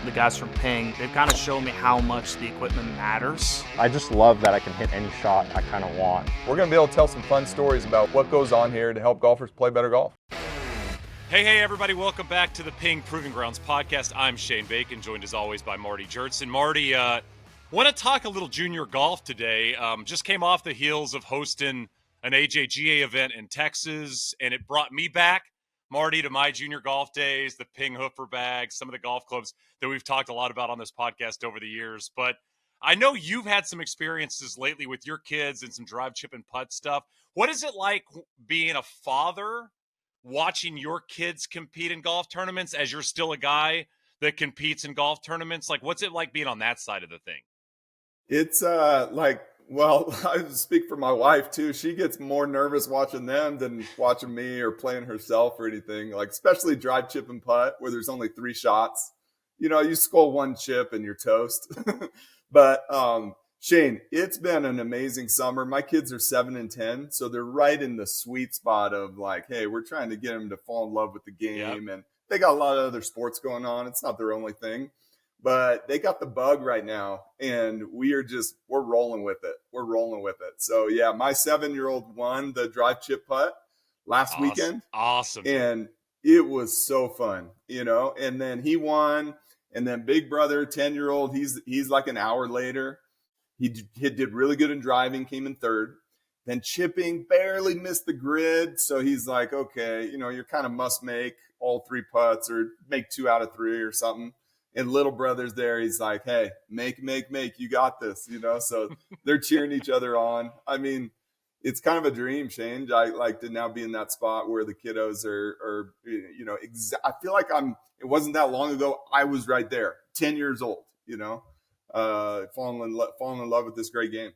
The guys from Ping, they've kind of shown me how much the equipment matters. I just love that I can hit any shot I kind of want. We're going to be able to tell some fun stories about what goes on here to help golfers play better golf. Hey, everybody. Welcome back to the Ping Proving Grounds podcast. I'm Shane Bacon, joined as always by Marty Jertson. Marty, want to talk a little junior golf today. Just came off the heels of hosting an AJGA event in Texas, and it brought me back, Marty, to my junior golf days, the Ping hoofer bags, some of the golf clubs that we've talked a lot about on this podcast over the years. But I know you've had some experiences lately with your kids and some drive, chip, and putt stuff. What is it like being a father, watching your kids compete in golf tournaments as you're still a guy that competes in golf tournaments? Like, what's it like being on that side of the thing? It's well, I speak for my wife too. She gets more nervous watching them than watching me or playing herself or anything. Like, especially drive, chip, and putt, where there's only 3 shots. You know, you score 1 chip and you're toast. But Shane, it's been an amazing summer. My kids are 7 and 10, so they're right in the sweet spot of like, hey, we're trying to get them to fall in love with the game. Yep. And they got a lot of other sports going on. It's not their only thing. But they got the bug right now, and we're rolling with it. We're rolling with it. So, yeah, my 7-year-old won the drive chip putt last weekend. Awesome. And it was so fun, you know. And then he won, and then big brother, 10-year-old, he's like an hour later. He did really good in driving, came in 3rd. Then chipping, barely missed the grid. So he's like, okay, you know, you're kind of must make all 3 putts or make 2 out of 3 or something. And little brother's there. He's like, hey, make. You got this, you know? So they're cheering each other on. I mean, it's kind of a dream, Shane. I like to now be in that spot where the kiddos are you know, I feel like it wasn't that long ago. I was right there, 10 years old, you know, falling in love with this great game.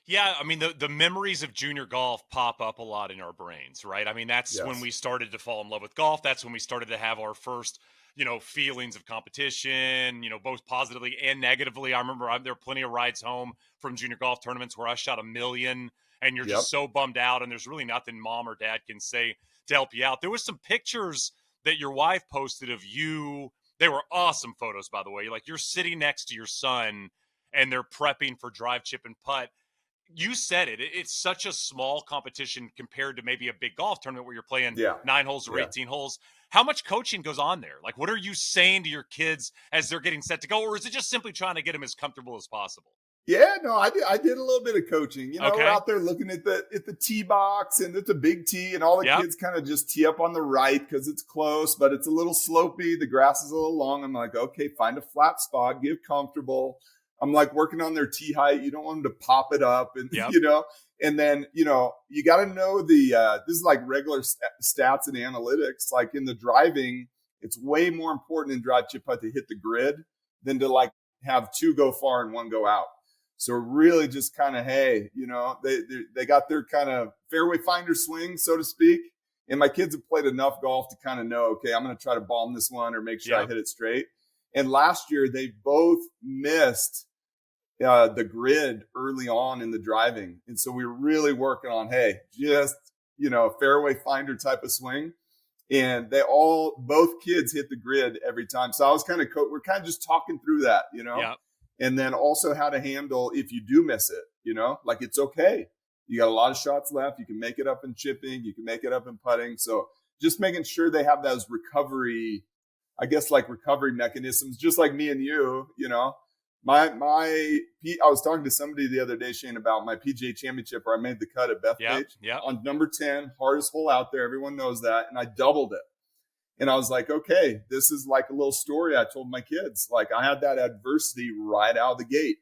Yeah, I mean, the memories of junior golf pop up a lot in our brains, right? I mean, that's when we started to fall in love with golf. That's when we started to have our first, you know, feelings of competition, you know, both positively and negatively. I remember there were plenty of rides home from junior golf tournaments where I shot 1 million and you're just so bummed out and there's really nothing mom or dad can say to help you out. There was some pictures that your wife posted of you. They were awesome photos, by the way. Like, you're sitting next to your son and they're prepping for drive, chip, and putt. You said it. It's such a small competition compared to maybe a big golf tournament where you're playing 9 holes or 18 holes. How much coaching goes on there? Like, what are you saying to your kids as they're getting set to go? Or is it just simply trying to get them as comfortable as possible? Yeah, no, I did a little bit of coaching. You know, we're out there looking at the tee box, and it's a big tee, and all the kids kind of just tee up on the right because it's close, but it's a little slopey. The grass is a little long. I'm like, okay, find a flat spot, get comfortable. I'm like working on their tee height. You don't want them to pop it up, and you know. And then, you know, you got to know this is like regular stats and analytics. Like in the driving, it's way more important in drive chip putt to hit the grid than to like have 2 go far and 1 go out. So really just kind of, hey, you know, they got their kind of fairway finder swing, so to speak. And my kids have played enough golf to kind of know, okay, I'm going to try to bomb this one or make sure I hit it straight. And last year they both missed the grid early on in the driving. And so we were really working on, hey, just, you know, fairway finder type of swing. And both kids hit the grid every time. So I was we're kind of just talking through that, you know, and then also how to handle if you do miss it, you know, like it's okay. You got a lot of shots left. You can make it up in chipping. You can make it up in putting. So just making sure they have those recovery mechanisms, just like me and you know. I was talking to somebody the other day, Shane, about my PGA Championship where I made the cut at Bethpage on number 10, hardest hole out there. Everyone knows that. And I doubled it. And I was like, okay, this is like a little story I told my kids. Like, I had that adversity right out of the gate.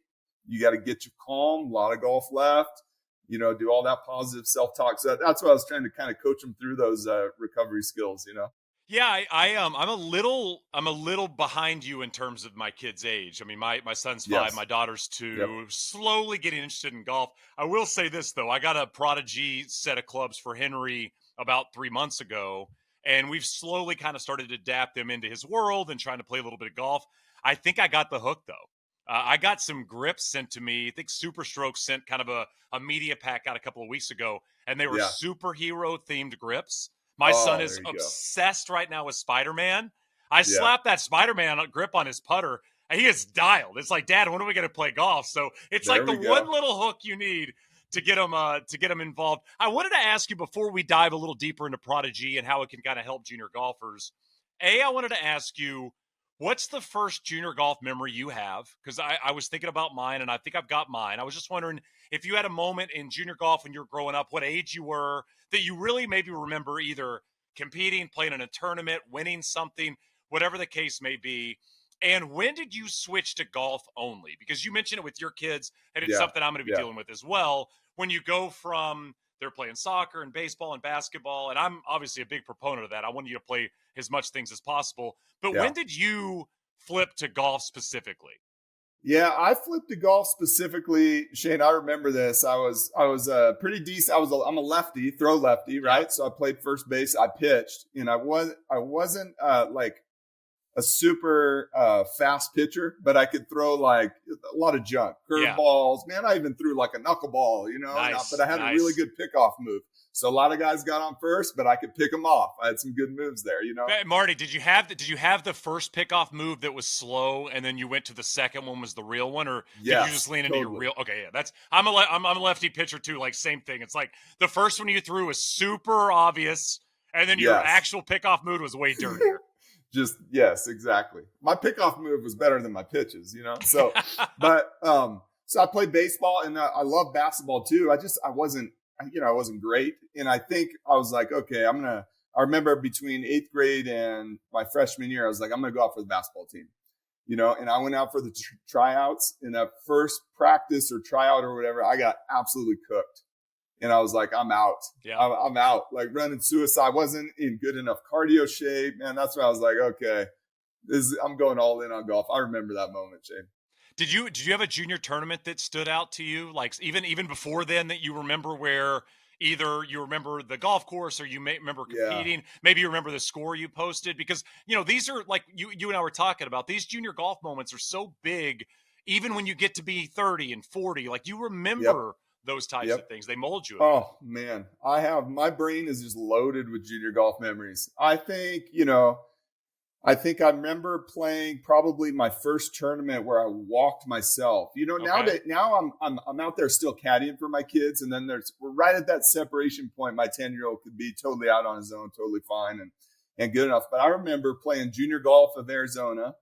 You got to get you calm, a lot of golf left, you know, do all that positive self-talk. So that's what I was trying to kind of coach them through those recovery skills, you know. Yeah, I'm a little behind you in terms of my kid's age. I mean, my son's 5, my daughter's 2, slowly getting interested in golf. I will say this though, I got a Prodi G set of clubs for Henry about 3 months ago, and we've slowly kind of started to adapt them into his world and trying to play a little bit of golf. I think I got the hook though. I got some grips sent to me. I think Superstroke sent kind of a media pack out a couple of weeks ago, and they were superhero themed grips. My son is obsessed right now with Spider-Man. I slapped that Spider-Man grip on his putter, and he is dialed. It's like, Dad, when are we going to play golf? So it's like the one little hook you need to get him involved. I wanted to ask you before we dive a little deeper into Prodi G and how it can kind of help junior golfers. I wanted to ask you, what's the first junior golf memory you have? Because I was thinking about mine, and I think I've got mine. I was just wondering if you had a moment in junior golf when you were growing up, what age you were, that you really maybe remember either competing, playing in a tournament, winning something, whatever the case may be. And when did you switch to golf only? Because you mentioned it with your kids, and it's something I'm going to be dealing with as well. When you go from they're playing soccer and baseball and basketball, and I'm obviously a big proponent of that. I want you to play as much things as possible. But when did you flip to golf specifically? Yeah, I flipped to golf specifically, Shane. I remember this. I was pretty decent. I'm a lefty, throw lefty, right? So I played first base. I pitched, and I wasn't like a super fast pitcher, but I could throw like a lot of junk, curveballs. Man, I even threw like a knuckleball, but I had a really good pickoff move. So a lot of guys got on first, but I could pick them off. I had some good moves there, Hey, Marty, did you have the first pickoff move that was slow, and then you went to the second one was the real one, or did you just lean into your real? Okay, yeah, I'm a lefty pitcher too. Like same thing. It's like the first one you threw was super obvious, and then your actual pickoff move was way dirtier. Yes, exactly. My pickoff move was better than my pitches, So, but so I played baseball, and I love basketball too. I wasn't great, and I think I was like, okay, I remember between 8th grade and my freshman year, I was like, I'm gonna go out for the basketball team, and I went out for the tryouts. In that first practice or tryout or whatever, I got absolutely cooked. And I was like, I'm out. Yeah. I'm out. Like running suicide. I wasn't in good enough cardio shape. Man, that's when I was like, okay, I'm going all in on golf. I remember that moment, Shane. Did you have a junior tournament that stood out to you? Like even before then that you remember, where either you remember the golf course or you may remember competing, maybe you remember the score you posted? Because, these are like you and I were talking about, these junior golf moments are so big, even when you get to be 30 and 40, like you remember those types of things. They mold you. Oh man, my brain is just loaded with junior golf memories. I think I remember playing probably my first tournament where I walked myself. Now I'm out there still caddying for my kids, and then we're right at that separation point. My 10-year-old could be totally out on his own, totally fine and good enough. But I remember playing junior golf of Arizona,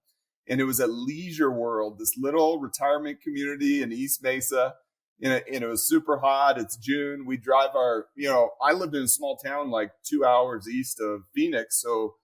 and it was at Leisure World, this little retirement community in East Mesa. And it was super hot. It's June. We drive I lived in a small town like 2 hours east of Phoenix. So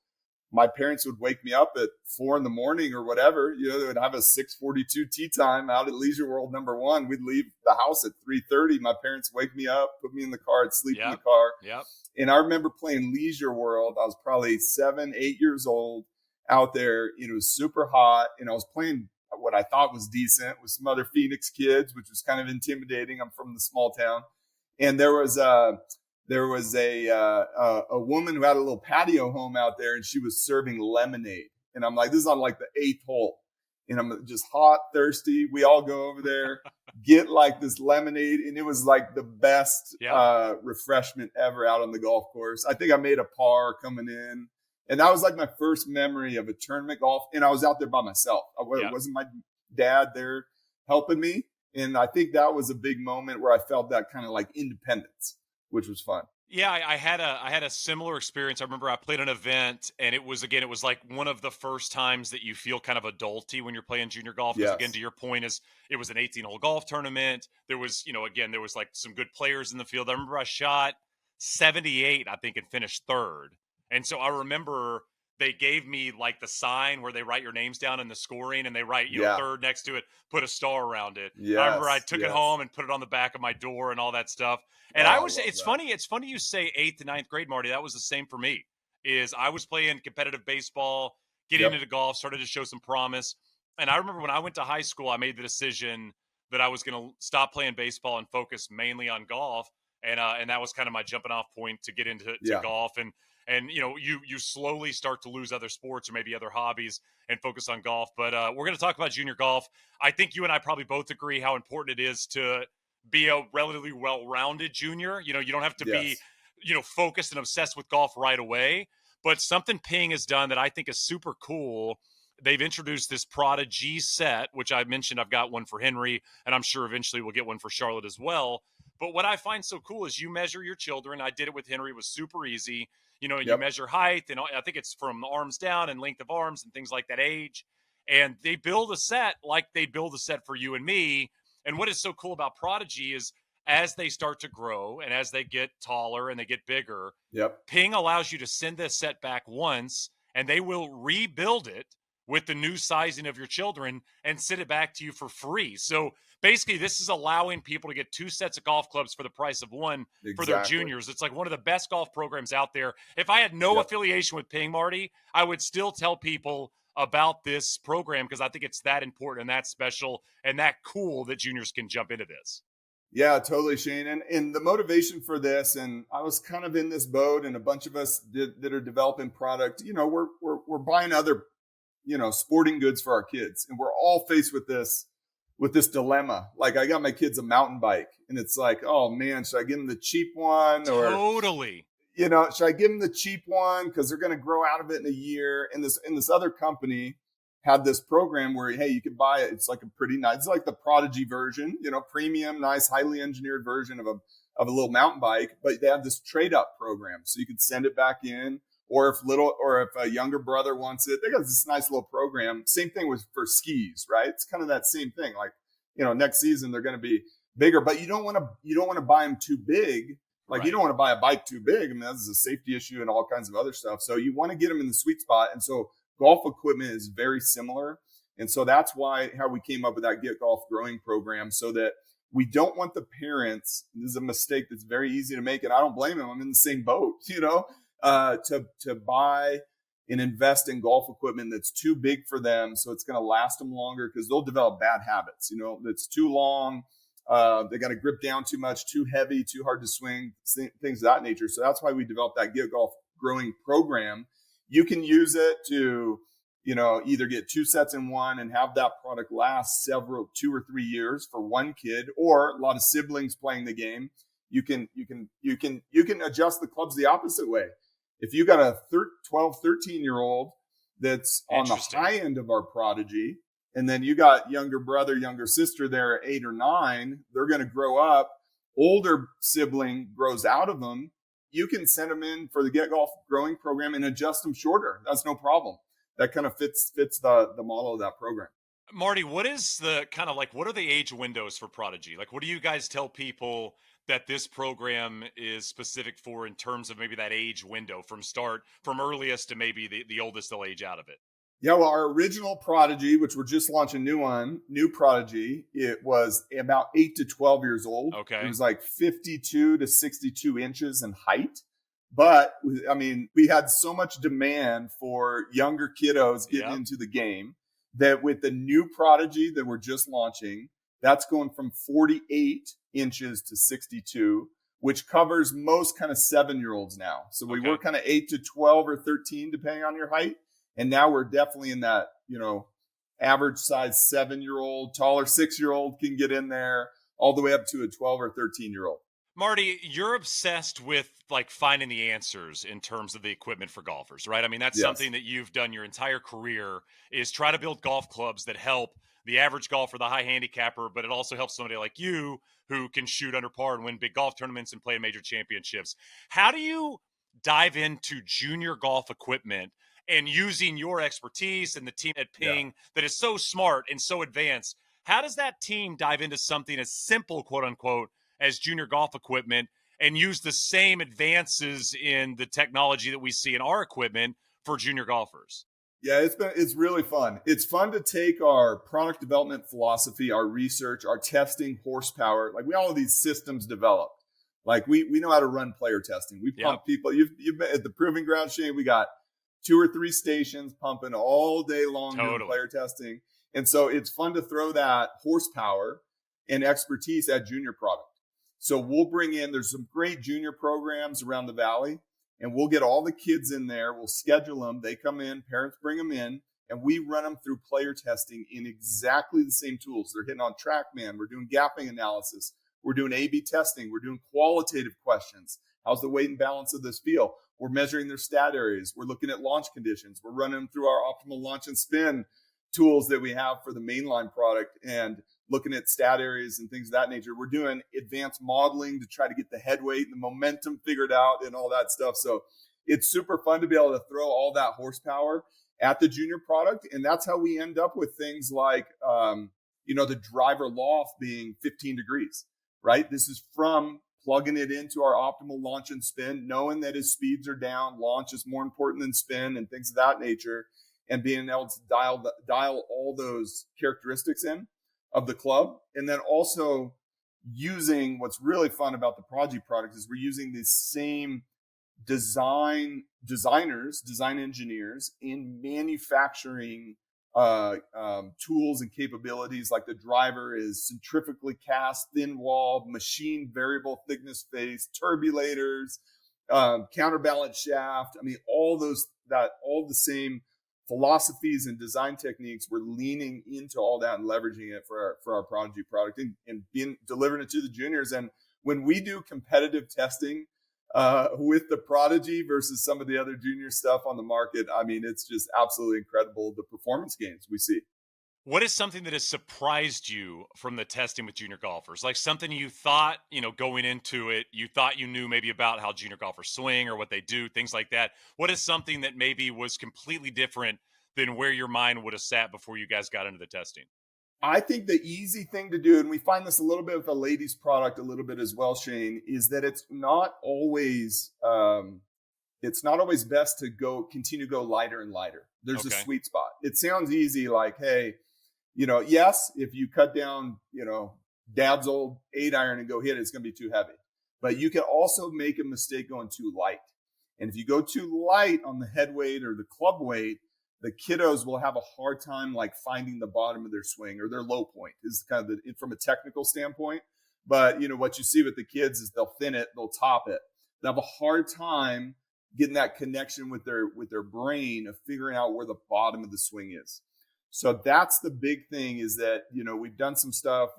my parents would wake me up at 4 a.m. or whatever. They would have a 6:42 tee time out at Leisure World #1. We'd leave the house at 3:30. My parents wake me up, put me in the car, I'd sleep in the car. Yep. And I remember playing Leisure World. I was probably 7, 8 years old out there. It was super hot, and I was playing what I thought was decent with some other Phoenix kids, which was kind of intimidating. I'm from the small town, and there was a woman who had a little patio home out there, and she was serving lemonade. And I'm like, this is on like the 8th hole, and I'm just hot, thirsty. We all go over there, get like this lemonade, and it was like the best refreshment ever out on the golf course. I think I made a par coming in. And that was like my first memory of a tournament golf. And I was out there by myself. It wasn't my dad there helping me. And I think that was a big moment where I felt that kind of like independence, which was fun. Yeah, I had a similar experience. I remember I played an event, and it was like one of the first times that you feel kind of adulty when you're playing junior golf. Because again, to your point, it was an 18-hole golf tournament. There was, there was like some good players in the field. I remember I shot 78, I think, and finished 3rd. And so I remember they gave me like the sign where they write your names down in the scoring, and they write, 3rd next to it, put a star around it. Yes, I remember I took it home and put it on the back of my door and all that stuff. And it's funny you say 8th to 9th grade, Marty. That was the same for me. I was playing competitive baseball, getting into golf, started to show some promise. And I remember when I went to high school, I made the decision that I was going to stop playing baseball and focus mainly on golf. And that was kind of my jumping off point to get into golf. And you slowly start to lose other sports or maybe other hobbies and focus on golf. But we're going to talk about junior golf. I think you and I probably both agree how important it is to be a relatively well-rounded junior. You don't have to be, focused and obsessed with golf right away. But something Ping has done that I think is super cool. They've introduced this Prodi G set, which I mentioned I've got one for Henry, and I'm sure eventually we'll get one for Charlotte as well. But what I find so cool is you measure your children. I did it with Henry. It was super easy. You measure height, and I think it's from arms down and length of arms and things like that, age. And they build a set like they build a set for you and me. And what is so cool about Prodigy is as they start to grow and as they get taller and they get bigger, Ping allows you to send this set back once and they will rebuild it with the new sizing of your children and send it back to you for free. So basically, this is allowing people to get 2 sets of golf clubs for the price of one for their juniors. It's like one of the best golf programs out there. If I had no affiliation with Ping, Marty, I would still tell people about this program because I think it's that important and that special and that cool that juniors can jump into this. Yeah, totally, Shane. And the motivation for this, and I was kind of in this boat, and a bunch of us that are developing product, we're buying other, sporting goods for our kids, and we're all faced with this dilemma. Like, I got my kids a mountain bike, and it's like, oh man, should I give them the cheap one, or totally, should I give them the cheap one because they're going to grow out of it in a year? And this other company had this program where, hey, you can buy it. It's like a pretty nice, it's like the Prodigy version, premium, nice, highly engineered version of a little mountain bike. But they have this trade up program, so you can send it back in, or if a younger brother wants it, they got this nice little program. Same thing for skis, right? It's kind of that same thing. Like, next season they're going to be bigger, but you don't want to buy them too big. Like, you don't want to buy a bike too big. I mean, that's a safety issue and all kinds of other stuff. So you want to get them in the sweet spot. And so golf equipment is very similar. And so that's how we came up with that Get Golf Growing program, so that we don't want the parents, this is a mistake that's very easy to make, and I don't blame them. I'm in the same boat, to buy and invest in golf equipment that's too big for them. So it's going to last them longer because they'll develop bad habits. It's too long. They got to grip down too much, too heavy, too hard to swing, things of that nature. So that's why we developed that Get Golf Growing program. You can use it to, either get 2 sets in one and have that product last 2 or 3 years for one kid, or a lot of siblings playing the game. You can adjust the clubs the opposite way. If you got a 12, 13-year-old that's on the high end of our Prodigy, and then you got younger brother, younger sister there at 8 or 9, they're going to grow up. Older sibling grows out of them. You can send them in for the Get Golf Growing program and adjust them shorter. That's no problem. That kind of fits the model of that program. Marty, what is the kind of like, what are the age windows for Prodigy? Like, what do you guys tell people that this program is specific for in terms of maybe that age window from earliest to maybe the oldest they'll age out of it? Yeah, well, our original Prodigy, which we're just launching new Prodigy, it was about 8 to 12 years old. Okay. It was like 52 to 62 inches in height. But, I mean, we had so much demand for younger kiddos getting into the game that with the new Prodigy that we're just launching, that's going from 48 inches to 62, which covers most kind of 7-year-olds now. So we were kind of 8 to 12 or 13, depending on your height. And now we're definitely in that, average size 7-year-old, taller 6-year-old can get in there, all the way up to a 12 or 13-year-old. Marty, you're obsessed with like finding the answers in terms of the equipment for golfers, right? I mean, that's something that you've done your entire career, is try to build golf clubs that help the average golfer, the high handicapper, but it also helps somebody like you who can shoot under par and win big golf tournaments and play major championships. How do you dive into junior golf equipment and using your expertise and the team at Ping that is so smart and so advanced? How does that team dive into something as simple, quote unquote, as junior golf equipment and use the same advances in the technology that we see in our equipment for junior golfers? Yeah, it's really fun. It's fun to take our product development philosophy, our research, our testing horsepower. Like, we all have these systems developed. Like, we know how to run player testing. We pump people. You've been at the Proving Ground, Shane. We got 2 or 3 stations pumping all day long doing player testing. And so it's fun to throw that horsepower and expertise at junior product. So we'll bring in, there's some great junior programs around the Valley, and we'll get all the kids in there. We'll schedule them. They come in, parents bring them in, and we run them through player testing in exactly the same tools. They're hitting on TrackMan. We're doing gapping analysis. We're doing A/B testing. We're doing qualitative questions. How's the weight and balance of this feel? We're measuring their stat areas. We're looking at launch conditions. We're running them through our optimal launch and spin tools that we have for the mainline product and looking at stat areas and things of that nature. We're doing advanced modeling to try to get the head weight and the momentum figured out and all that stuff. So it's super fun to be able to throw all that horsepower at the junior product. And that's how we end up with things like, the driver loft being 15 degrees, right? This is from plugging it into our optimal launch and spin, knowing that his speeds are down, launch is more important than spin and things of that nature, and being able to dial all those characteristics in of the club. And then also using what's really fun about the Prodi G product is we're using these same design engineers in manufacturing tools and capabilities. Like the driver is centrifugally cast, thin wall, machine variable thickness face, turbulators, counterbalance shaft. I mean, all the same philosophies and design techniques. We're leaning into all that and leveraging it for our Prodi G product and delivering it to the juniors. And when we do competitive testing with the Prodi G versus some of the other junior stuff on the market, I mean, it's just absolutely incredible, the performance gains we see. What is something that has surprised you from the testing with junior golfers? Like something you thought, going into it, you thought you knew maybe about how junior golfers swing or what they do, things like that. What is something that maybe was completely different than where your mind would have sat before you guys got into the testing? I think the easy thing to do, and we find this a little bit with the ladies product a little bit as well, Shane, is that it's not always best to continue to go lighter and lighter. There's a sweet spot. It sounds easy, like, hey, yes, if you cut down, dad's old 8-iron and go hit it, it's going to be too heavy. But you can also make a mistake going too light. And if you go too light on the head weight or the club weight, the kiddos will have a hard time like finding the bottom of their swing or their low point is kind of from a technical standpoint. But what you see with the kids is they'll thin it, they'll top it. They'll have a hard time getting that connection with their brain of figuring out where the bottom of the swing is. So that's the big thing, is that, we've done some stuff,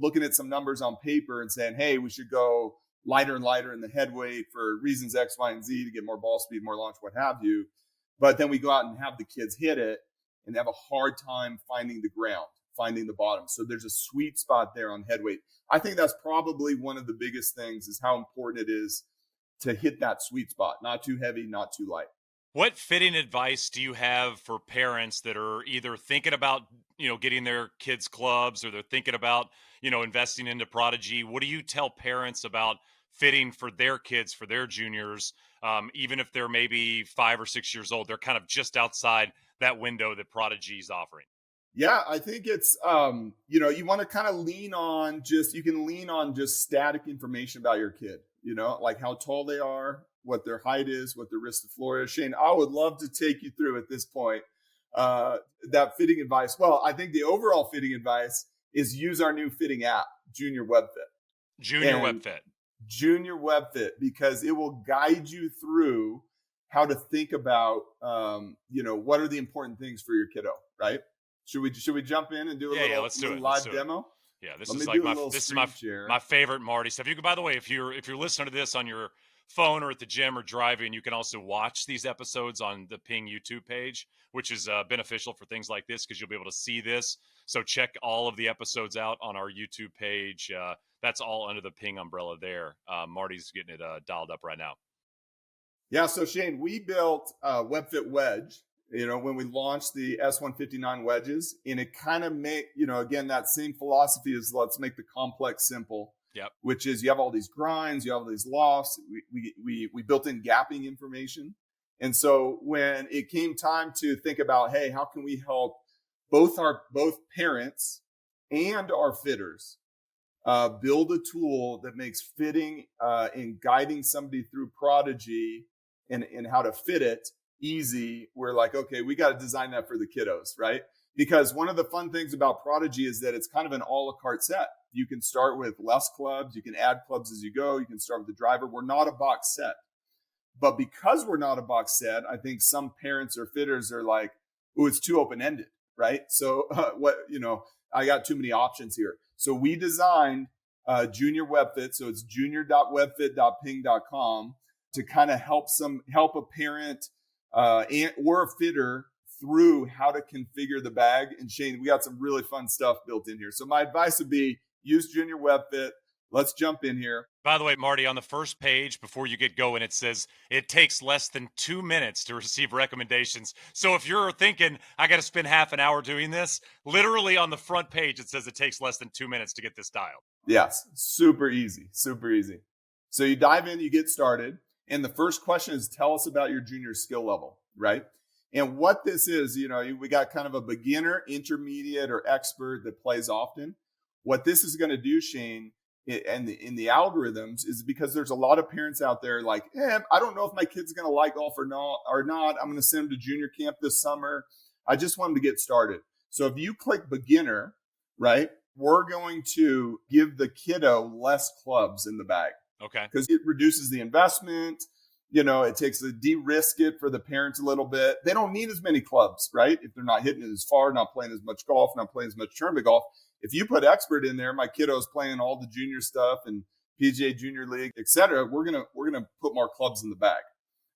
looking at some numbers on paper and saying, hey, we should go lighter and lighter in the head weight for reasons X, Y, and Z to get more ball speed, more launch, what have you. But then we go out and have the kids hit it and they have a hard time finding the ground, finding the bottom. So there's a sweet spot there on head weight. I think that's probably one of the biggest things, is how important it is to hit that sweet spot. Not too heavy, not too light. What fitting advice do you have for parents that are either thinking about, getting their kids clubs, or they're thinking about, investing into Prodi G? What do you tell parents about fitting for their kids, for their juniors, even if they're maybe 5 or 6 years old? They're kind of just outside that window that Prodi G is offering. Yeah, I think it's, you want to kind of lean on just static information about your kid, like how tall they are, what their height is, what their wrist to floor is. Shane, I would love to take you through at this point that fitting advice. Well, I think the overall fitting advice is use our new fitting app, Junior WebFit. Junior WebFit, because it will guide you through how to think about, what are the important things for your kiddo, right? Should we jump in and do a little live demo? Yeah, this is my favorite Marty stuff. You can, by the way, if you're listening to this on your phone or at the gym or driving, you can also watch these episodes on the Ping YouTube page, which is beneficial for things like this because you'll be able to see this. So check all of the episodes out on our YouTube page. That's all under the Ping umbrella there. Marty's getting it dialed up right now. Yeah, so Shane, we built WebFit Wedge, when we launched the S159 wedges, and it kind of again, that same philosophy is let's make the complex simple. Yep. Which is, you have all these grinds, you have all these lofts. We built in gapping information. And so when it came time to think about, hey, how can we help both parents and our fitters build a tool that makes fitting and guiding somebody through Prodi G and how to fit it easy, we're like, okay, we got to design that for the kiddos, right? Because one of the fun things about Prodi G is that it's kind of an a la carte set. You can start with less clubs. You can add clubs as you go. You can start with the driver. We're not a box set. But because we're not a box set, I think some parents or fitters are like, oh, it's too open-ended, right? So I got too many options here. So we designed Junior WebFit. So it's junior.webfit.ping.com. to kind of help a parent or a fitter through how to configure the bag. And Shane, we got some really fun stuff built in here. So my advice would be use Junior WebFit. Let's jump in here. By the way, Marty, on the first page before you get going, it says it takes less than 2 minutes to receive recommendations. So if you're thinking, I got to spend half an hour doing this, literally on the front page, it says it takes less than 2 minutes to get this dialed. Yes, super easy, super easy. So you dive in, you get started. And the first question is, tell us about your junior skill level, right? And what this is, we got kind of a beginner, intermediate, or expert that plays often. What this is going to do, Shane, and in the algorithms is because there's a lot of parents out there like, I don't know if my kid's going to like golf or not. I'm going to send him to junior camp this summer. I just want him to get started. So if you click beginner, right, we're going to give the kiddo less clubs in the bag. Okay. Because it reduces the investment. It takes de-risk it for the parents a little bit. They don't need as many clubs, right? If they're not hitting it as far, not playing as much golf, not playing as much tournament golf. If you put expert in there, my kiddo's playing all the junior stuff and PGA Junior League, et cetera, we're gonna put more clubs in the bag,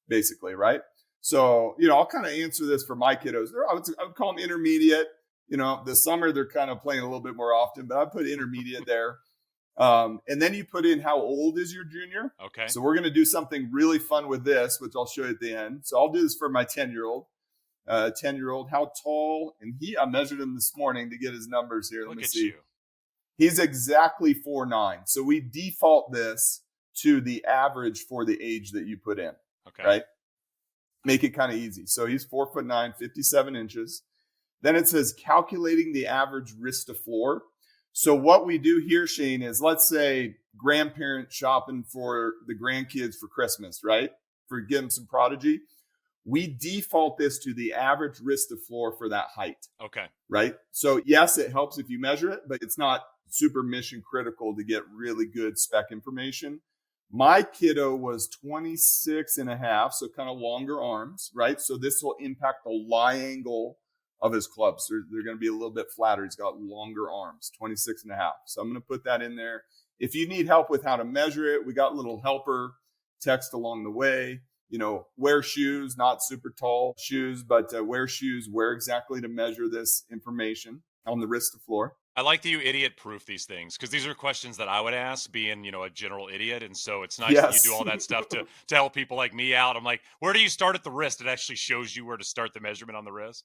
basically, right? So, I'll kind of answer this for my kiddos. I would call them intermediate. This summer they're kind of playing a little bit more often, but I put intermediate there. And then you put in how old is your junior. Okay. So we're going to do something really fun with this, which I'll show you at the end. So I'll do this for my 10-year-old. 10-year-old, how tall? And I measured him this morning to get his numbers here. Let me see. You. He's exactly 4'9". So we default this to the average for the age that you put in. Okay. Right? Make it kind of easy. So he's 4'9", 57 inches. Then it says calculating the average wrist to floor. So what we do here, Shane, is let's say grandparents shopping for the grandkids for Christmas, right? For give them some Prodigy. We default this to the average wrist to floor for that height. Okay. Right? So yes, it helps if you measure it, but it's not super mission critical to get really good spec information. My kiddo was 26 and a half, so kind of longer arms, right? So this will impact the lie angle of his clubs. They're going to be a little bit flatter. He's got longer arms, 26 and a half. So I'm going to put that in there. If you need help with how to measure it, we got little helper text along the way. Wear shoes, not super tall shoes, but wear shoes, where exactly to measure this information on the wrist to floor. I like that you idiot proof these things because these are questions that I would ask being, a general idiot. And so it's nice that you do all that stuff to help people like me out. I'm like, where do you start at the wrist? It actually shows you where to start the measurement on the wrist.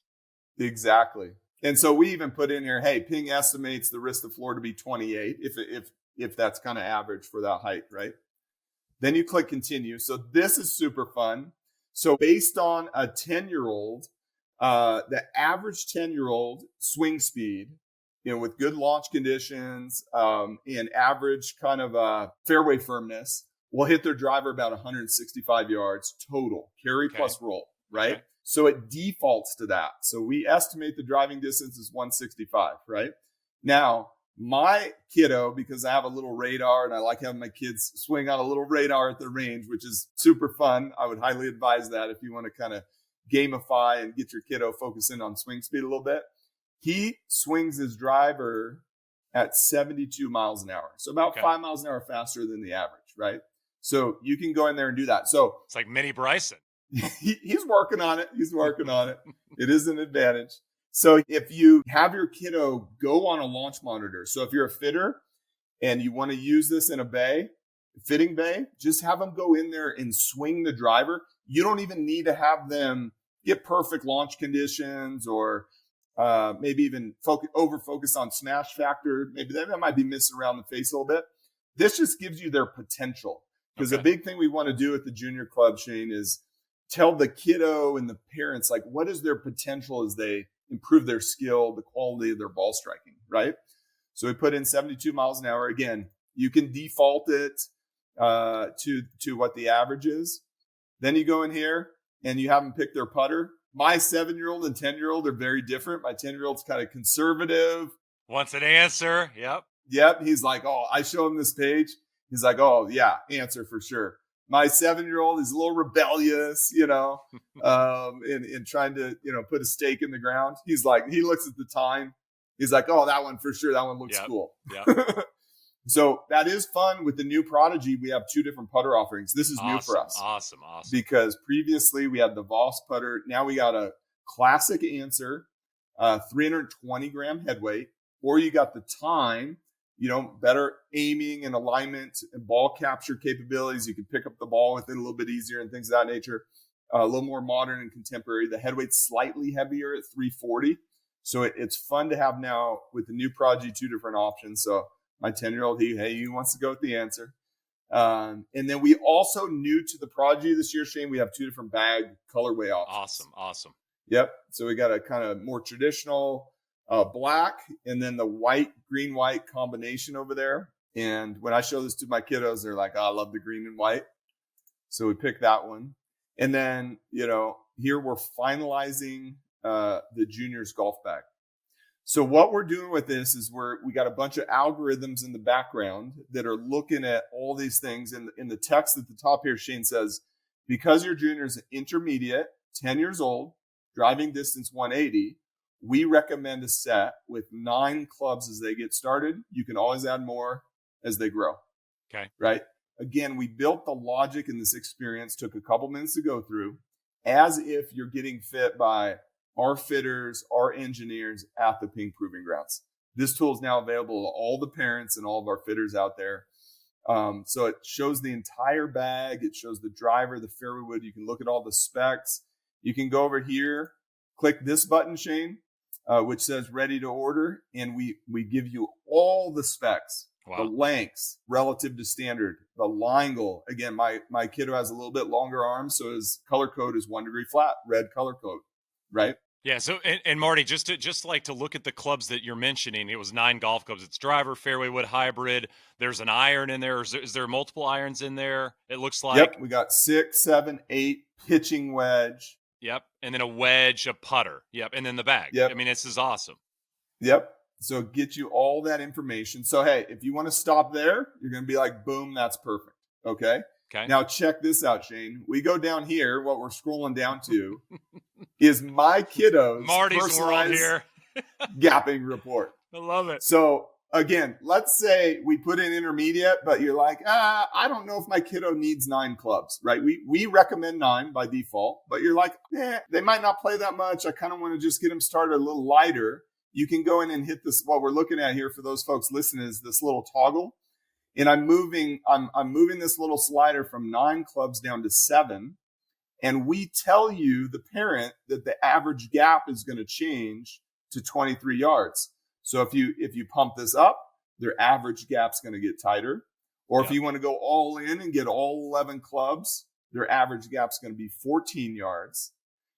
Exactly. And so we even put in here, hey, Ping estimates the wrist to floor to be 28 if that's kind of average for that height, right? Then you click continue. So this is super fun. So based on a 10-year-old, the average 10-year-old swing speed, with good launch conditions and average kind of fairway firmness, will hit their driver about 165 yards total, carry plus roll, right? Okay. So it defaults to that. So we estimate the driving distance is 165, right? Now, my kiddo, because I have a little radar and I like having my kids swing on a little radar at the range, which is super fun. I would highly advise that if you want to kind of gamify and get your kiddo focusing on swing speed a little bit. He swings his driver at 72 miles an hour. So about 5 miles an hour faster than the average, right? So you can go in there and do that. So it's like mini Bryson. He's working on it. It is an advantage. So if you have your kiddo go on a launch monitor, so if you're a fitter and you want to use this in a fitting bay, just have them go in there and swing the driver. You don't even need to have them get perfect launch conditions or maybe even over focus on smash factor. Maybe that might be missing around the face a little bit. This just gives you their potential. Because the big thing we want to do at the junior club, Shane, is tell the kiddo and the parents, like, what is their potential as they improve their skill, the quality of their ball striking, right? So we put in 72 miles an hour. Again, you can default it to what the average is. Then you go in here and you have them pick their putter. My 7-year-old and 10-year-old are very different. My 10-year-old's kind of conservative. Wants an answer. Yep. He's like, I show him this page. He's like, yeah, answer for sure. My 7-year-old is a little rebellious, and trying to, put a stake in the ground. He's like, he looks at the time. He's like, that one for sure. That one looks cool. Yeah. So that is fun. With the new Prodigy, we have 2 different putter offerings. This is new for us. Awesome. Because previously we had the Voss putter. Now we got a classic answer, 320 gram head weight, or you got the time, better aiming and alignment and ball capture capabilities. You can pick up the ball with it a little bit easier and things of that nature. A little more modern and contemporary. The head weight's slightly heavier at 340. So it's fun to have now with the new Prodigy 2 different options. So my 10-year-old, he wants to go with the answer. And then we also, new to the Prodigy this year, Shane, we have 2 different bag colorway options. Awesome. Yep. So we got a kind of more traditional black and then the green-white combination over there. And when I show this to my kiddos, they're like, I love the green and white. So we pick that one. And then, here we're finalizing the juniors golf bag. So what we're doing with this is we got a bunch of algorithms in the background that are looking at all these things. And in the text at the top here, Shane says, because your junior is intermediate, 10 years old, driving distance 180, we recommend a set with 9 clubs as they get started. You can always add more as they grow. Okay. Right? Again, we built the logic in this experience, took a couple minutes to go through, as if you're getting fit by our fitters, our engineers at the Ping Proving Grounds. This tool is now available to all the parents and all of our fitters out there. So it shows the entire bag. It shows the driver, the fairway wood. You can look at all the specs. You can go over here, click this button, Shane, which says ready to order. And we give you all the specs, the lengths relative to standard, the line goal. Again, my kiddo has a little bit longer arms, so his color code is 1 degree flat, red color code, right? Yeah. So, and Marty, just to look at the clubs that you're mentioning, it was 9 golf clubs. It's driver, fairway wood, hybrid. There's an iron in there. Is there multiple irons in there? It looks like. Yep. We got 6, 7, 8 pitching wedge. Yep. And then a wedge, a putter. Yep. And then the bag. Yep. I mean, this is awesome. Yep. So get you all that information. So, hey, if you want to stop there, you're going to be like, boom, that's perfect. Okay. Okay. Now check this out, Shane. We go down here. What we're scrolling down to is my kiddo's Marty's world here. gapping report. I love it. So again, let's say we put in intermediate, but you're like, I don't know if my kiddo needs 9 clubs, right? We recommend 9 by default, but you're like, they might not play that much. I kind of want to just get them started a little lighter. You can go in and hit this. What we're looking at here for those folks listening is this little toggle. And I'm moving this little slider from 9 clubs down to 7. And we tell you, the parent, that the average gap is going to change to 23 yards. So if you pump this up, their average gap's going to get tighter. Or if you want to go all in and get all 11 clubs, their average gap's going to be 14 yards.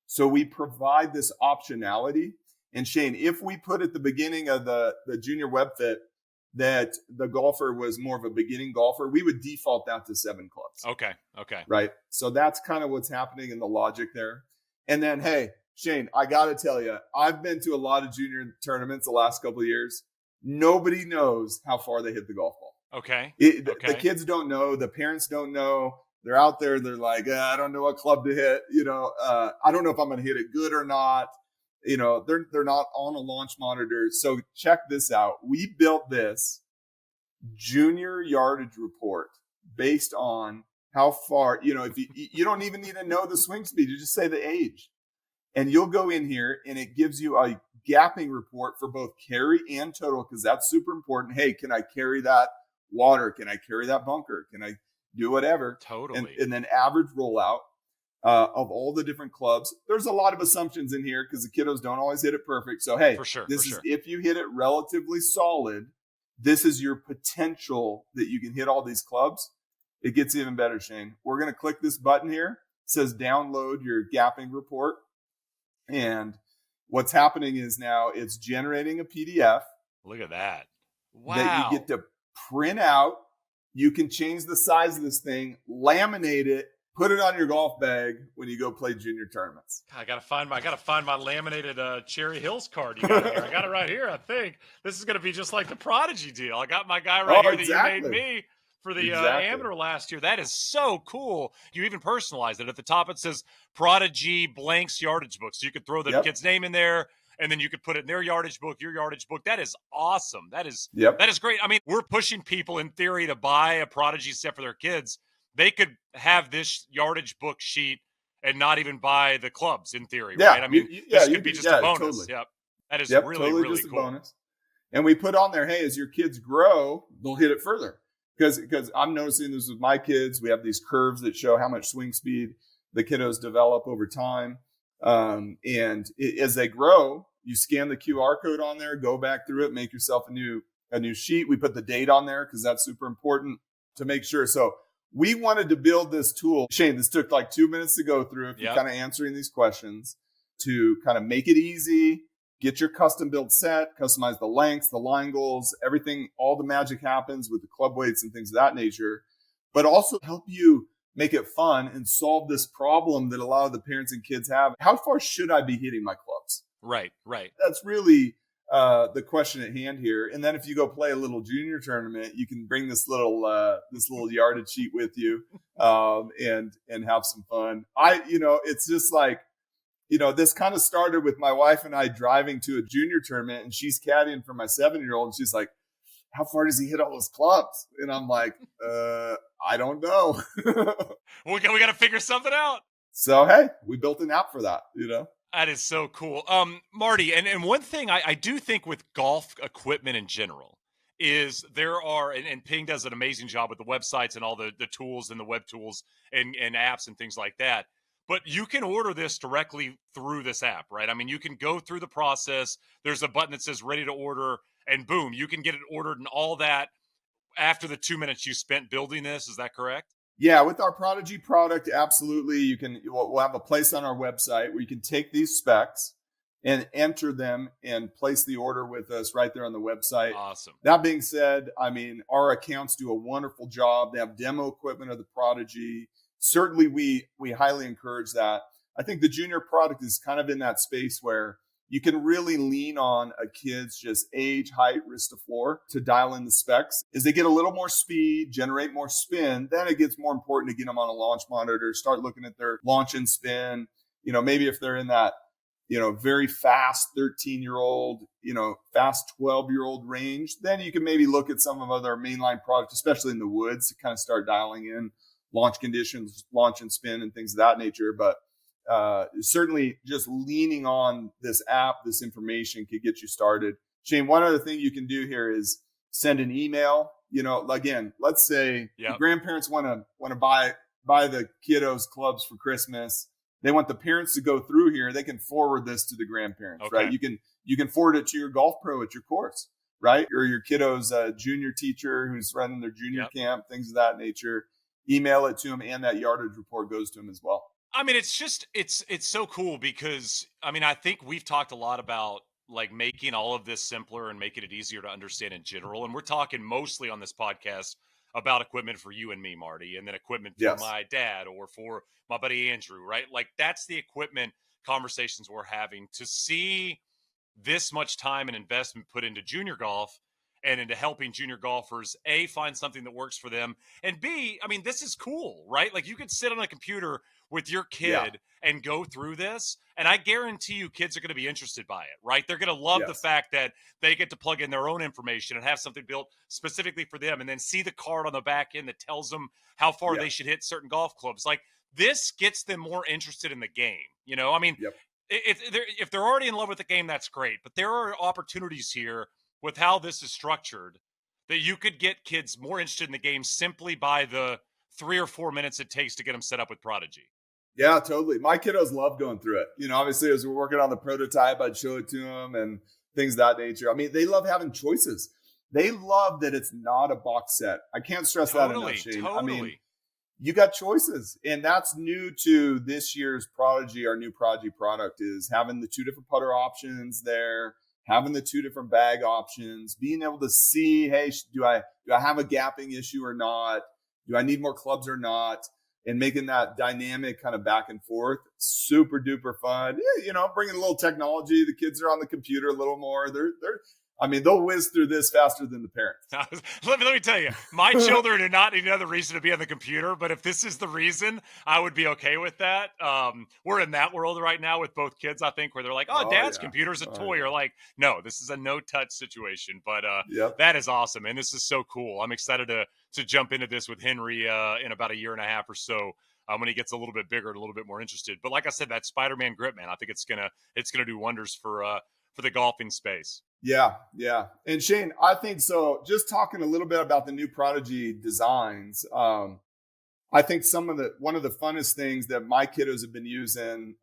So we provide this optionality. And Shane, if we put at the beginning of the junior WebFit that the golfer was more of a beginning golfer, we would default that to 7 clubs. Okay. Right. So that's kind of what's happening in the logic there. And then, hey, Shane, I got to tell you, I've been to a lot of junior tournaments the last couple of years. Nobody knows how far they hit the golf ball. Okay. The kids don't know. The parents don't know. They're out there. They're like, I don't know what club to hit. I don't know if I'm going to hit it good or not. They're not on a launch monitor. So check this out. We built this junior yardage report based on how far, if you don't even need to know the swing speed, you just say the age. And you'll go in here and it gives you a gapping report for both carry and total, because that's super important. Hey, can I carry that water? Can I carry that bunker? Can I do whatever? Totally. And then average rollout of all the different clubs. There's a lot of assumptions in here because the kiddos don't always hit it perfect. So, hey, if you hit it relatively solid, this is your potential that you can hit all these clubs. It gets even better, Shane. We're going to click this button here. It says download your gapping report. And what's happening is now it's generating a PDF. Look at that. Wow. That you get to print out. You can change the size of this thing, laminate it, put it on your golf bag when you go play junior tournaments. I gotta find my laminated Cherry Hills card you got here. I got it right here. I think this is gonna be just like the Prodigy deal. I got my guy right here that you made me for the amateur last year. That is so cool. You even personalized it. At the top it says Prodigy blanks yardage book, so you could throw the kid's name in there. and then you could put it in their yardage book, your yardage book. That is awesome. That is great. I mean, we're pushing people in theory to buy a Prodigy set for their kids. They could have this yardage book sheet and not even buy the clubs in theory, right? I mean, this could be just a bonus. Totally. Yep. That is really, totally really just cool. A bonus. And we put on there, hey, as your kids grow, they'll hit it further. Because I'm noticing this with my kids. We have these curves that show how much swing speed the kiddos develop over time. As they grow, you scan the QR code on there, go back through it, make yourself a new sheet. We put the date on there because that's super important to make sure. So we wanted to build this tool. Shane, this took like 2 minutes to go through if you're kind of answering these questions, to kind of make it easy, get your custom built set, customize the lengths, the line goals, everything, all the magic happens with the club weights and things of that nature, but also help you make it fun and solve this problem that a lot of the parents and kids have. How far should I be hitting my clubs? Right. That's really the question at hand here. And then if you go play a little junior tournament, you can bring this little yardage sheet with you and have some fun. It's just like, this kind of started with my wife and I driving to a junior tournament, and she's caddying for my 7-year-old. And she's like, how far does he hit all those clubs? And I'm like, I don't know. We got to figure something out. So, hey, we built an app for that, That is so cool. Marty, and one thing I do think with golf equipment in general is there are, and Ping does an amazing job with the websites and all the tools and the web tools and apps and things like that. But you can order this directly through this app, right? I mean, you can go through the process. There's a button that says ready to order, and boom, you can get it ordered and all that after the 2 minutes you spent building this. Is that correct? Yeah, with our Prodigy product, absolutely. We'll have a place on our website where you can take these specs and enter them and place the order with us right there on the website. Awesome. That being said, I mean, our accounts do a wonderful job. They have demo equipment of the Prodigy. Certainly, we highly encourage that. I think the junior product is kind of in that space where you can really lean on a kid's just age, height, wrist to floor to dial in the specs. As they get a little more speed, generate more spin, then it gets more important to get them on a launch monitor, start looking at their launch and spin. Maybe if they're in that, very fast 13-year-old, fast 12-year-old range, then you can maybe look at some of other mainline products, especially in the woods, to kind of start dialing in launch conditions, launch and spin, and things of that nature. But certainly just leaning on this app, this information could get you started. Shane, one other thing you can do here is send an email. Again, let's say the grandparents want to buy the kiddos clubs for Christmas. They want the parents to go through here. They can forward this to the grandparents, right? You can forward it to your golf pro at your course, right? Or your kiddo's junior teacher who's running their junior camp, things of that nature. Email it to them, and that yardage report goes to them as well. I mean, it's so cool because, I mean, I think we've talked a lot about like making all of this simpler and making it easier to understand in general. And we're talking mostly on this podcast about equipment for you and me, Marty, and then equipment for my dad or for my buddy Andrew, right? Like that's the equipment conversations we're having. To see this much time and investment put into junior golf and into helping junior golfers, A, find something that works for them, and B, I mean, this is cool, right? Like you could sit on a computer with your kid and go through this, and I guarantee you kids are going to be interested by it, right? They're going to love the fact that they get to plug in their own information and have something built specifically for them, and then see the card on the back end that tells them how far they should hit certain golf clubs. Like this gets them more interested in the game. I mean, if they're already in love with the game, that's great, but there are opportunities here with how this is structured that you could get kids more interested in the game simply by the 3 or 4 minutes it takes to get them set up with Prodigy. Yeah, totally. My kiddos love going through it. Obviously, as we're working on the prototype, I'd show it to them and things of that nature. I mean, they love having choices. They love that it's not a box set. I can't stress that enough, Shane. Totally. I mean, you got choices. And that's new to this year's Prodigy. Our new Prodigy product is having the 2 different putter options there, having the 2 different bag options, being able to see, hey, do I have a gapping issue or not? Do I need more clubs or not? And making that dynamic kind of back and forth, super duper fun. Bringing a little technology. The kids are on the computer a little more. I mean, they'll whiz through this faster than the parents. Let me tell you, my children do not need another reason to be on the computer, but if this is the reason, I would be okay with that. We're in that world right now with both kids, I think, where they're like, oh, dad's computer's a toy. Or like, no, this is a no-touch situation. But that is awesome, and this is so cool. I'm excited to jump into this with Henry in about a year and a half or so. When he gets a little bit bigger and a little bit more interested. But like I said, that Spider-Man grip, man, I think it's gonna do wonders for the golfing space. Yeah. And Shane, I think so. Just talking a little bit about the new Prodigy designs, I think one of the funnest things that my kiddos have been using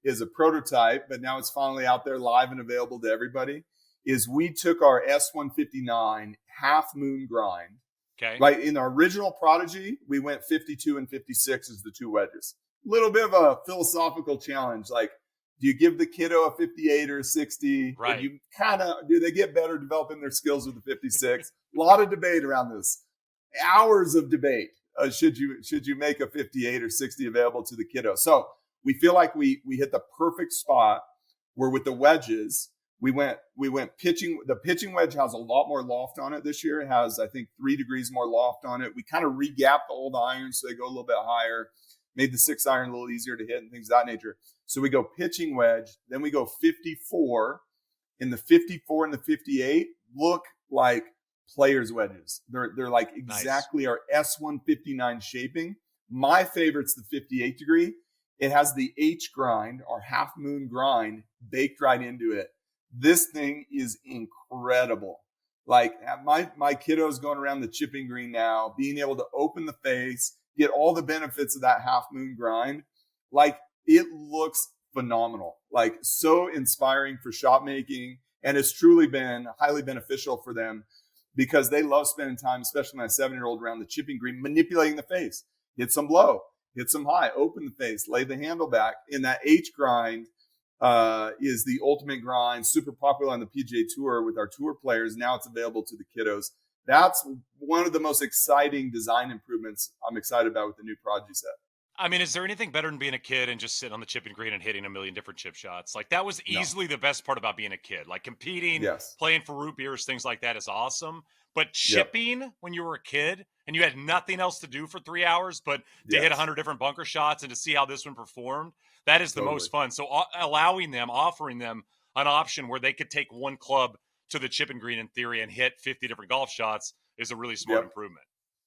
is a prototype, but now it's finally out there live and available to everybody, is we took our S159 half moon grind. Okay. Right. In our original Prodigy, we went 52 and 56 as the two wedges. A little bit of a philosophical challenge. Like, do you give the kiddo a 58 or a 60? Right. You do they get better developing their skills with the 56? A lot of debate around this. Hours of debate. Should you make a 58 or 60 available to the kiddo? So we feel like we hit the perfect spot where with the wedges, we went pitching. The pitching wedge has a lot more loft on it this year. It has, I think, 3 degrees more loft on it. We kind of re-gapped the old irons so they go a little bit higher, made the 6 iron a little easier to hit and things of that nature. So we go pitching wedge, then we go 54. In the 54 and the 58 look like players wedges. They're like exactly our S159 shaping. My favorite's the 58 degree. It has the H grind, our half moon grind, baked right into it. This thing is incredible. Like my kiddos going around the chipping green now, being able to open the face, get all the benefits of that half moon grind. Like, it looks phenomenal, like so inspiring for shot making. And it's truly been highly beneficial for them because they love spending time, especially my 7-year-old, around the chipping green, manipulating the face, hit some low, hit some high, open the face, lay the handle back. And that H grind is the ultimate grind, super popular on the PGA Tour with our tour players. Now it's available to the kiddos. That's one of the most exciting design improvements I'm excited about with the new Prodigy set. I mean, is there anything better than being a kid and just sitting on the chipping green and hitting a million different chip shots? Like, that was easily the best part about being a kid. Like, competing, playing for root beers, things like that is awesome. But chipping when you were a kid and you had nothing else to do for 3 hours but to hit 100 different bunker shots and to see how this one performed, that is the most fun. So offering them an option where they could take one club to the chipping green in theory and hit 50 different golf shots is a really smart improvement.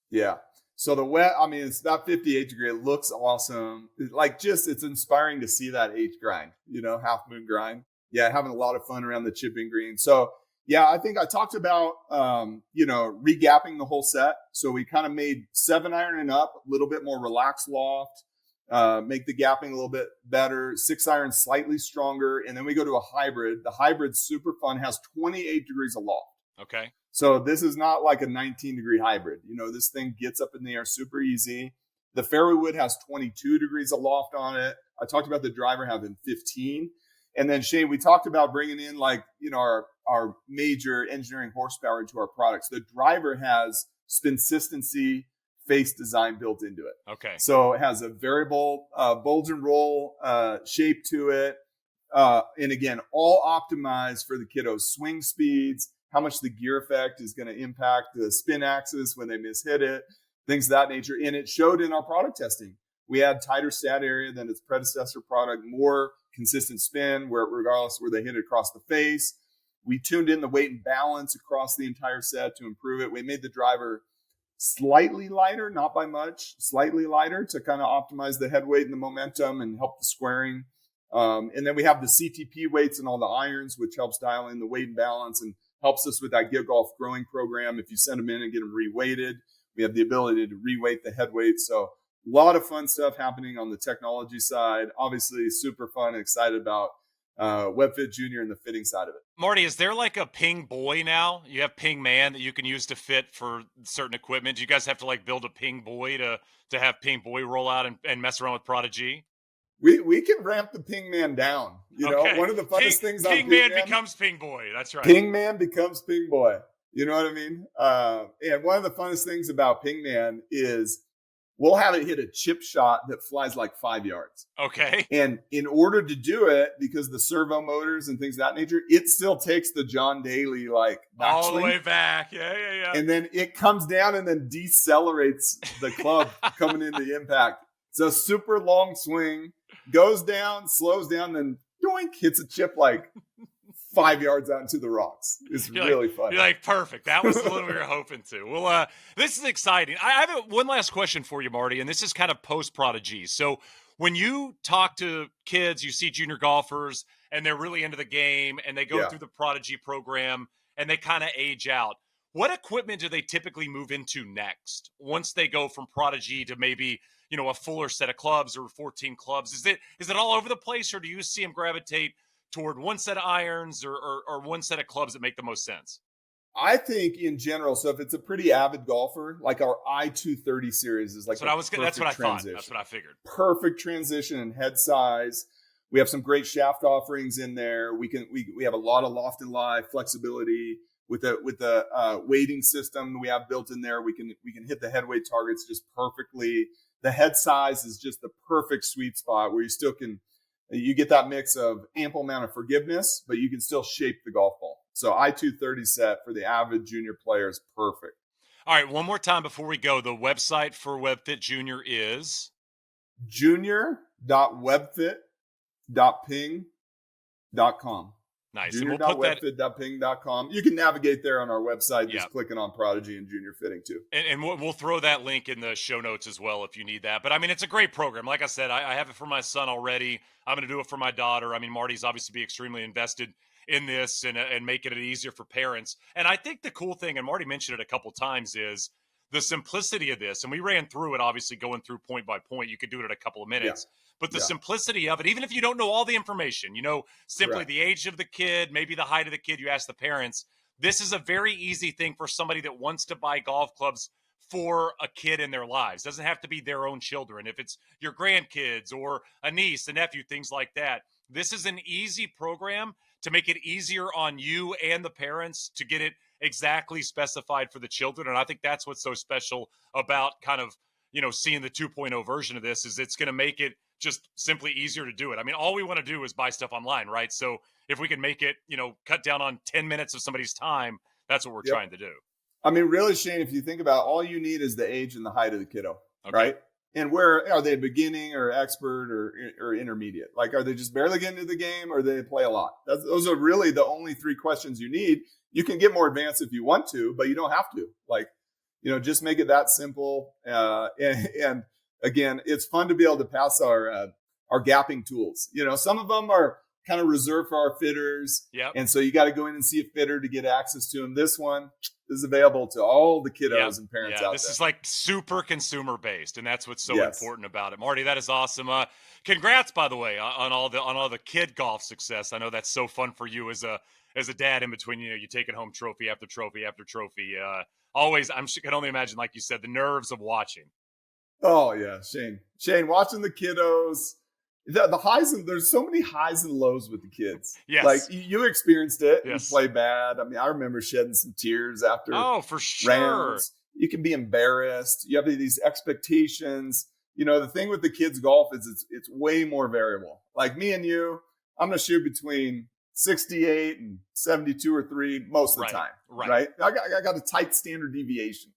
Yeah. So it's that 58 degree. It looks awesome. It's inspiring to see that H grind, half moon grind. Yeah. Having a lot of fun around the chipping green. So yeah, I think I talked about, re-gapping the whole set. So we kind of made 7 iron and up, a little bit more relaxed loft, make the gapping a little bit better, 6 iron slightly stronger. And then we go to a hybrid. The hybrid's super fun, has 28 degrees of loft. Okay. So this is not like a 19-degree hybrid. This thing gets up in the air super easy. The fairway wood has 22 degrees of loft on it. I talked about the driver having 15. And then, Shane, we talked about bringing in our major engineering horsepower into our products. The driver has spinsistency face design built into it. Okay. So it has a variable bulge and roll shape to it. And again, all optimized for the kiddos' swing speeds, how much the gear effect is going to impact the spin axis when they mishit it, things of that nature. And it showed in our product testing. We had tighter stat area than its predecessor product, more consistent spin regardless where they hit it across the face. We tuned in the weight and balance across the entire set to improve it. We made the driver slightly lighter, not by much, slightly lighter to kind of optimize the head weight and the momentum and help the squaring. And then we have the CTP weights and all the irons, which helps dial in the weight and balance and helps us with that Give Golf growing program. If you send them in and get them reweighted, we have the ability to reweight the head weight. So a lot of fun stuff happening on the technology side. Obviously, super fun and excited about WebFit Junior and the fitting side of it. Marty, is there like a Ping Boy now? You have Ping Man that you can use to fit for certain equipment. Do you guys have to build a Ping Boy to have Ping Boy roll out and mess around with Prodi G? We can ramp the Ping Man down. One of the funnest things on Ping Man becomes Ping Boy. That's right. Ping Man becomes Ping Boy. You know what I mean? And one of the funnest things about Ping Man is we'll have it hit a chip shot that flies like 5 yards. Okay. And in order to do it, because the servo motors and things of that nature, it still takes the John Daly like all the way back. Yeah. And then it comes down and then decelerates the club coming into impact. It's a super long swing, goes down, slows down, then doink, hits a chip like 5 yards out into the rocks. It's really fun. You're like, perfect. That was the one we were hoping to. Well, this is exciting. I have one last question for you, Marty, and this is kind of post Prodi G. So when you talk to kids, you see junior golfers, and they're really into the game, and they go through the Prodi G program, and they kind of age out. What equipment do they typically move into next once they go from Prodi G to maybe, a fuller set of clubs or 14 clubs? Is it all over the place, or do you see them gravitate toward one set of irons or one set of clubs that make the most sense? I think in general, so if it's a pretty avid golfer, like our I-230 series is like that's what I thought. That's what I figured. Perfect transition and head size. We have some great shaft offerings in there. We have a lot of loft and lie flexibility with the weighting system we have built in there. We can hit the head weight targets just perfectly. The head size is just the perfect sweet spot where you get that mix of ample amount of forgiveness, but you can still shape the golf ball. So I-230 set for the avid junior player is perfect. All right, one more time before we go. The website for WebFit Junior is? junior.webfit.ping.com. Nice. Junior.webfit.ping.com. You can navigate there on our website, just clicking on Prodi G and Junior Fitting too. And we'll throw that link in the show notes as well if you need that. But I mean, it's a great program. Like I said, I have it for my son already. I'm going to do it for my daughter. I mean, Marty's obviously be extremely invested in this and making it easier for parents. And I think the cool thing, and Marty mentioned it a couple times, is the simplicity of this. And we ran through it, obviously going through point by point. You could do it in a couple of minutes. Yeah. But the simplicity of it, even if you don't know all the information, simply the age of the kid, maybe the height of the kid, you ask the parents. This is a very easy thing for somebody that wants to buy golf clubs for a kid in their lives. It doesn't have to be their own children. If it's your grandkids or a niece, a nephew, things like that. This is an easy program to make it easier on you and the parents to get it exactly specified for the children. And I think that's what's so special about kind of, seeing the 2.0 version of this is it's going to make it just simply easier to do it. I mean, all we want to do is buy stuff online, right? So if we can make it, cut down on 10 minutes of somebody's time, that's what we're trying to do. I mean, really, Shane, if you think about it, all you need is the age and the height of the kiddo, right? And where are they, beginning or expert or intermediate? Like, are they just barely getting into the game or they play a lot? Those are really the only three questions you need. You can get more advanced if you want to, but you don't have to. Like, just make it that simple. And again, it's fun to be able to pass our gapping tools. Some of them are kind of reserved for our fitters. Yep. And so you got to go in and see a fitter to get access to them. This one is available to all the kiddos and parents out there. This is like super consumer based, and that's what's so important about it. Marty, that is awesome. Congrats, by the way, on all the kid golf success. I know that's so fun for you as a dad. In between, you taking home trophy after trophy after trophy. Always, I can only imagine, like you said, the nerves of watching. Oh yeah, Shane, watching the kiddos, the highs and there's so many highs and lows with the kids. Yes, like you experienced it. Yes. You play bad. I mean, I remember shedding some tears after. Oh, for sure. Rounds. You can be embarrassed. You have these expectations. The thing with the kids golf is it's way more variable. Like me and you, I'm going to shoot between 68 and 72 or 3 most of the time. Right. I got a tight standard deviation.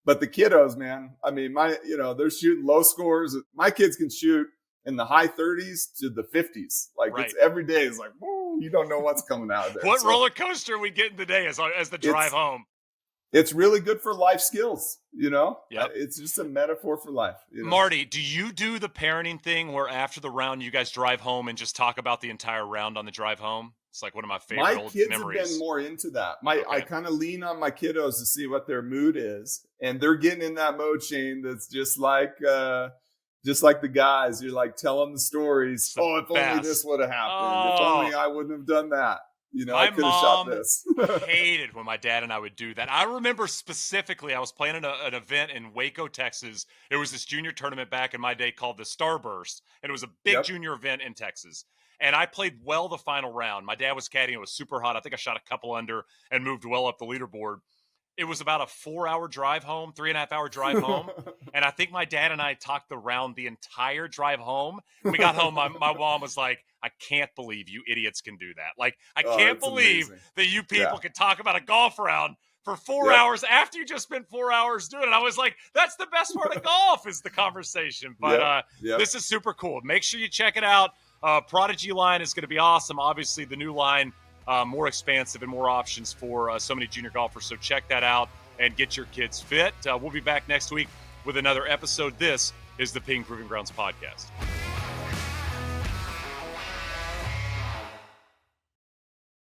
But the kiddos, man, I mean, they're shooting low scores. My kids can shoot in the high 30s to the 50s. Like it's every day is like, whoa, you don't know what's coming out of there. What roller coaster are we getting today as the drive home? It's really good for life skills, Yep. It's just a metaphor for life. Marty, do you do the parenting thing where after the round you guys drive home and just talk about the entire round on the drive home? It's like one of my favorite old memories. My kids have been more into that. I kind of lean on my kiddos to see what their mood is, and they're getting in that mode, Shane. That's just like the guys. You're like, tell them the stories. If only this would have happened. If only I wouldn't have done that. I could have shot this. Hated when my dad and I would do that. I remember specifically, I was playing an event in Waco, Texas. It was this junior tournament back in my day called the Starburst, and it was a big junior event in Texas. And I played well the final round. My dad was caddying. It was super hot. I think I shot a couple under and moved well up the leaderboard. it was about a 4-hour drive home, 3.5-hour drive home. And I think my dad and I talked around the entire drive home. When we got home, my mom was like, I can't believe you idiots can do that. Like, I can't believe that you people can talk about a golf round for 4 hours after you just spent 4 hours doing it. I was like, that's the best part of golf is the conversation. But this is super cool. Make sure you check it out. Prodi G line is going to be awesome. Obviously, the new line, more expansive and more options for so many junior golfers. So check that out and get your kids fit. We'll be back next week with another episode. This is the Ping Proving Grounds podcast.